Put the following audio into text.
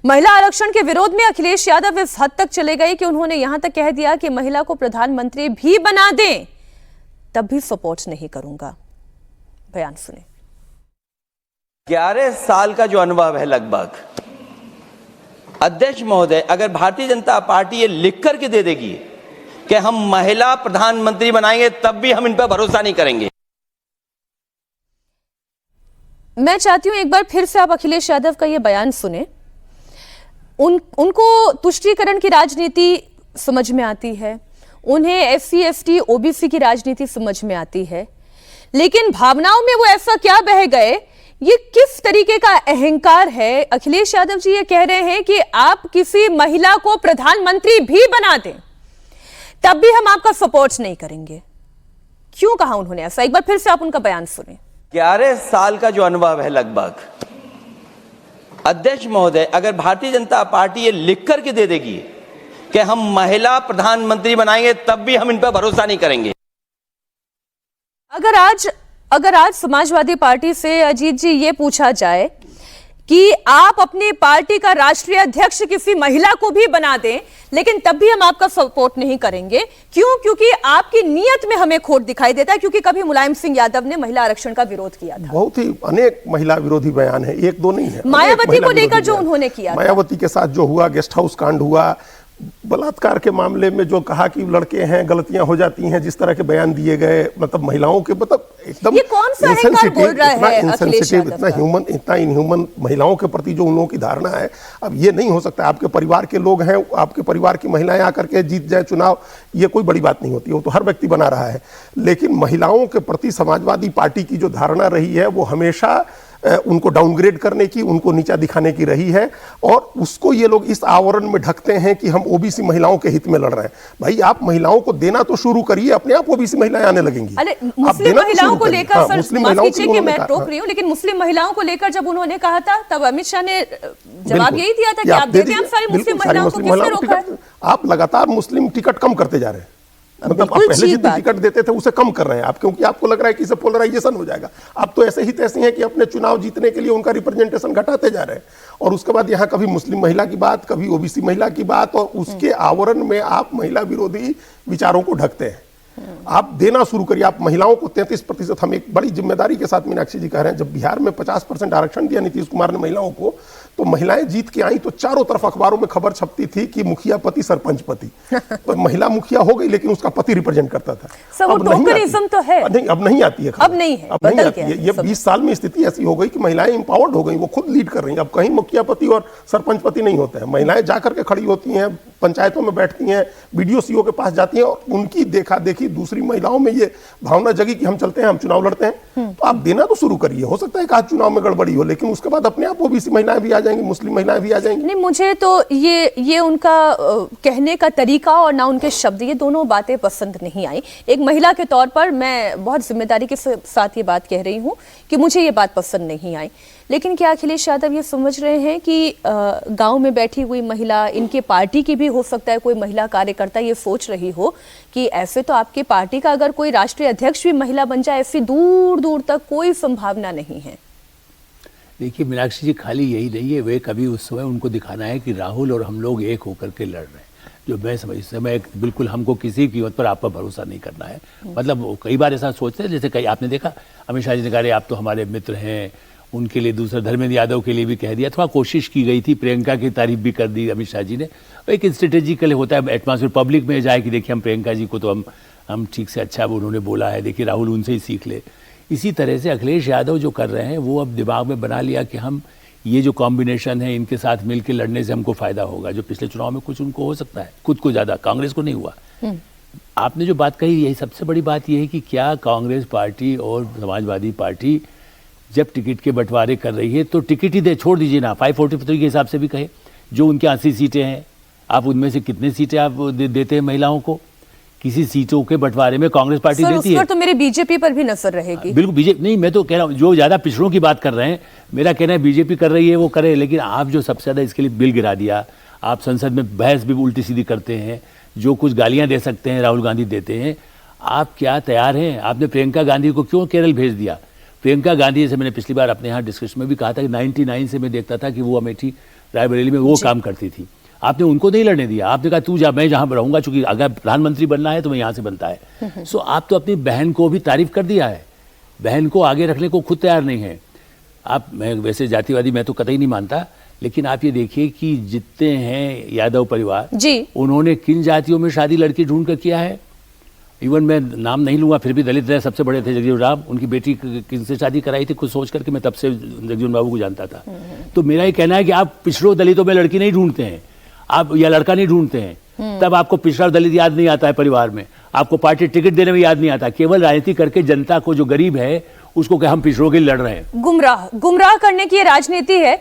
महिला आरक्षण के विरोध में अखिलेश यादव इस हद तक चले गए कि उन्होंने यहां तक कह दिया कि महिला को प्रधानमंत्री भी बना दें तब भी सपोर्ट नहीं करूंगा। बयान सुने। 11 साल का जो अनुभव है लगभग, अध्यक्ष महोदय, अगर भारतीय जनता पार्टी ये लिख करके दे देगी कि हम महिला प्रधानमंत्री बनाएंगे तब भी हम इन पर भरोसा नहीं करेंगे। मैं चाहती हूं एक बार फिर से आप अखिलेश यादव का ये बयान सुने। उनको तुष्टीकरण की राजनीति समझ में आती है, उन्हें एससी एसटी ओबीसी की राजनीति समझ में आती है, लेकिन भावनाओं में वो ऐसा क्या बह गए, ये किस तरीके का अहंकार है। अखिलेश यादव जी ये कह रहे हैं कि आप किसी महिला को प्रधानमंत्री भी बना दें तब भी हम आपका सपोर्ट नहीं करेंगे। क्यों कहा उन्होंने ऐसा? एक बार फिर से आप उनका बयान सुने। 11 साल का जो अनुभव है लगभग, अध्यक्ष महोदय, अगर भारतीय जनता पार्टी ये लिख करके दे देगी कि हम महिला प्रधानमंत्री बनाएंगे तब भी हम इन पर भरोसा नहीं करेंगे। अगर आज समाजवादी पार्टी से अजीत जी ये पूछा जाए कि आप अपनी पार्टी का राष्ट्रीय अध्यक्ष किसी महिला को भी बना दें लेकिन तब भी हम आपका सपोर्ट नहीं करेंगे, क्यों? क्योंकि आपकी नीयत में हमें खोट दिखाई देता है, क्योंकि कभी मुलायम सिंह यादव ने महिला आरक्षण का विरोध किया था। बहुत ही अनेक महिला विरोधी बयान है, एक दो नहीं है। मायावती को लेकर जो उन्होंने किया, मायावती के साथ जो हुआ, गेस्ट हाउस कांड हुआ, बलात्कार के मामले में जो कहा कि लड़के हैं, गलतियां हो जाती हैं, जिस तरह के बयान दिए गए, मतलब महिलाओं के, मतलब एकदम इनसेंसिटिव, इतना इनह्यूमन महिलाओं के प्रति जो उन लोगों की धारणा है। अब ये नहीं हो सकता। आपके परिवार के लोग हैं, आपके परिवार की महिलाएं आकर के जीत जाए चुनाव, ये कोई बड़ी बात नहीं होती, वो तो हर व्यक्ति बना रहा है। लेकिन महिलाओं के प्रति समाजवादी पार्टी की जो धारणा रही है वो हमेशा उनको डाउनग्रेड करने की, उनको नीचा दिखाने की रही है, और उसको ये लोग इस आवरण में ढकते हैं कि हम ओबीसी महिलाओं के हित में लड़ रहे हैं। भाई, आप महिलाओं को देना तो शुरू करिए, अपने आप ओबीसी महिलाएं आने लगेंगी। मुस्लिम महिलाओं को लेकर मैं टोक रही हूँ, लेकिन मुस्लिम महिलाओं को लेकर जब उन्होंने कहा था तब अमित शाह ने जवाब यही दिया था कि आप देते हैं हम सारी मुस्लिम महिलाओं को, किसने रोका है? आप लगातार मुस्लिम टिकट कम करते जा रहे हैं, मतलब आप पहले जितनी टिकट देते थे उसे कम कर रहे हैं आप, क्योंकि आपको लग रहा है कि इससे पोलराइजेशन हो जाएगा। आप तो ऐसे ही तैसे हैं कि अपने चुनाव जीतने के लिए उनका रिप्रेजेंटेशन घटाते जा रहे हैं, और उसके बाद यहाँ कभी मुस्लिम महिला की बात, कभी ओबीसी महिला की बात, और उसके आवरण में आप महिला विरोधी विचारों को ढकते हैं। आप देना शुरू करिए। आप महिलाओं को 33%, हम एक बड़ी जिम्मेदारी के साथ मीनाक्षी जी कह रहे हैं, जब बिहार में 50% आरक्षण दिया नीतीश कुमार ने महिलाओं को, तो महिलाएं जीत के आई तो चारों तरफ अखबारों में खबर छपती थी कि मुखिया पति सरपंच पति, तो महिला मुखिया हो गई लेकिन उसका पति रिप्रेजेंट करता था। अब नहीं आती है, अब नहीं आती है। ये 20 साल में स्थिति ऐसी हो गई कि महिलाएं इंपावर्ड हो गई, वो खुद लीड कर रही हैं। अब कहीं मुखिया पति और सरपंच पति नहीं होते हैं, महिलाएं जाकर के खड़ी होती हैं, पंचायतों में बैठती हैं, बीडीओ सीओ के पास जाती हैं, और उनकी देखा देखी दूसरी महिलाओं में ये भावना जगी कि हम चलते हैं, हम चुनाव लड़ते हैं। तो आप देना तो शुरू करिए। हो सकता है कि आज चुनाव में गड़बड़ी हो, लेकिन उसके बाद अपने आप ओबीसी महिलाएं भी आ जाएंगी, मुस्लिम महिलाएं भी आ जाएंगी। नहीं, मुझे तो ये उनका कहने का तरीका और ना उनके शब्द, ये दोनों बातें पसंद नहीं आई। एक महिला के तौर पर मैं बहुत जिम्मेदारी के साथ ये बात कह रही हूँ कि मुझे ये बात पसंद नहीं आई। लेकिन क्या अखिलेश यादव ये समझ रहे हैं कि गांव में बैठी हुई महिला, इनके पार्टी की भी हो सकता है कोई महिला कार्यकर्ता ये सोच रही हो कि ऐसे तो आपकी पार्टी का अगर कोई राष्ट्रीय अध्यक्ष भी महिला बन जाए, ऐसी दूर दूर तक कोई संभावना नहीं है। देखिए मीनाक्षी जी, खाली यही नहीं है, वे कभी उस समय उनको दिखाना है कि राहुल और हम लोग एक होकर के लड़ रहे हैं। जो मैं समझ मैं बिल्कुल, हमको किसी कीमत पर आप पर भरोसा नहीं करना है। मतलब कई बार ऐसा सोचते हैं, जैसे कई आपने देखा अमित शाह जी ने कहा आप तो हमारे मित्र हैं, उनके लिए दूसरा धर्मेंद्र यादव के लिए भी कह दिया। थोड़ा कोशिश की गई थी, प्रियंका की तारीफ भी कर दी अमित शाह जी ने। एक स्ट्रेटेजिकल होता है एटमॉस्फेयर, पब्लिक में जाए कि देखिए हम प्रियंका जी को तो हम ठीक से अच्छा उन्होंने बोला है, देखिए राहुल उनसे ही सीख ले। इसी तरह से अखिलेश यादव जो कर रहे हैं वो अब दिमाग में बना लिया कि हम ये जो कॉम्बिनेशन है इनके साथ मिलकर लड़ने से हमको फायदा होगा। जो पिछले चुनाव में कुछ उनको हो सकता है, खुद को ज़्यादा, कांग्रेस को नहीं हुआ। आपने जो बात कही, यही सबसे बड़ी बात यह है कि क्या कांग्रेस पार्टी और समाजवादी पार्टी जब टिकट के बंटवारे कर रही है तो टिकट ही दे, छोड़ दीजिए ना, 543 के हिसाब से भी कहे, जो उनके 80 सीटें हैं, आप उनमें से कितने सीटें आप देते हैं महिलाओं को? किसी सीटों के बंटवारे में कांग्रेस पार्टी देती है। तो मेरे बीजेपी पर भी नजर रहेगी। बिल्कुल बीजेपी नहीं, मैं तो कह रहा हूँ जो ज्यादा पिछड़ों की बात कर रहे हैं, मेरा कहना है बीजेपी कर रही है वो करे, लेकिन आप जो सबसे ज्यादा इसके लिए बिल गिरा दिया, आप संसद में बहस भी उल्टी सीधी करते हैं, जो कुछ गालियां दे सकते हैं राहुल गांधी देते हैं, आप क्या तैयार हैं? आपने प्रियंका गांधी को क्यों केरल भेज दिया? प्रियंका गांधी से मैंने पिछली बार अपने यहाँ डिस्कशन में भी कहा था कि 99 से मैं देखता था कि वो अमेठी रायबरेली में वो काम करती थी, आपने उनको नहीं लड़ने दिया। आपने कहा तू जा, मैं जहाँ रहूंगा, चूंकि अगर प्रधानमंत्री बनना है तो मैं यहाँ से बनता है। सो आप तो अपनी बहन को भी तारीफ कर दिया है, बहन को आगे रखने को खुद तैयार नहीं है आप। मैं वैसे जातिवादी मैं तो कतई नहीं मानता, लेकिन आप ये देखिए कि जितने हैं यादव परिवार जी, उन्होंने किन जातियों में शादी लड़की ढूंढ कर किया है। इवन मैं नाम नहीं लूंगा, फिर भी दलित रहे सबसे बड़े थे जगजीवन राम, उनकी बेटी किनसे शादी कराई थी कुछ सोच करके, मैं तब से जगजीवन बाबू को जानता था। तो मेरा ये कहना है कि आप पिछड़ों दलितों में लड़की नहीं ढूंढते हैं आप, या लड़का नहीं ढूंढते हैं, तब आपको पिछड़ा दलित याद नहीं आता है परिवार में, आपको पार्टी टिकट देने में याद नहीं आता, केवल राजनीति करके जनता को जो गरीब है उसको कि हम पिछड़ों के लिए लड़ रहे हैं। गुमराह करने की ये राजनीति है।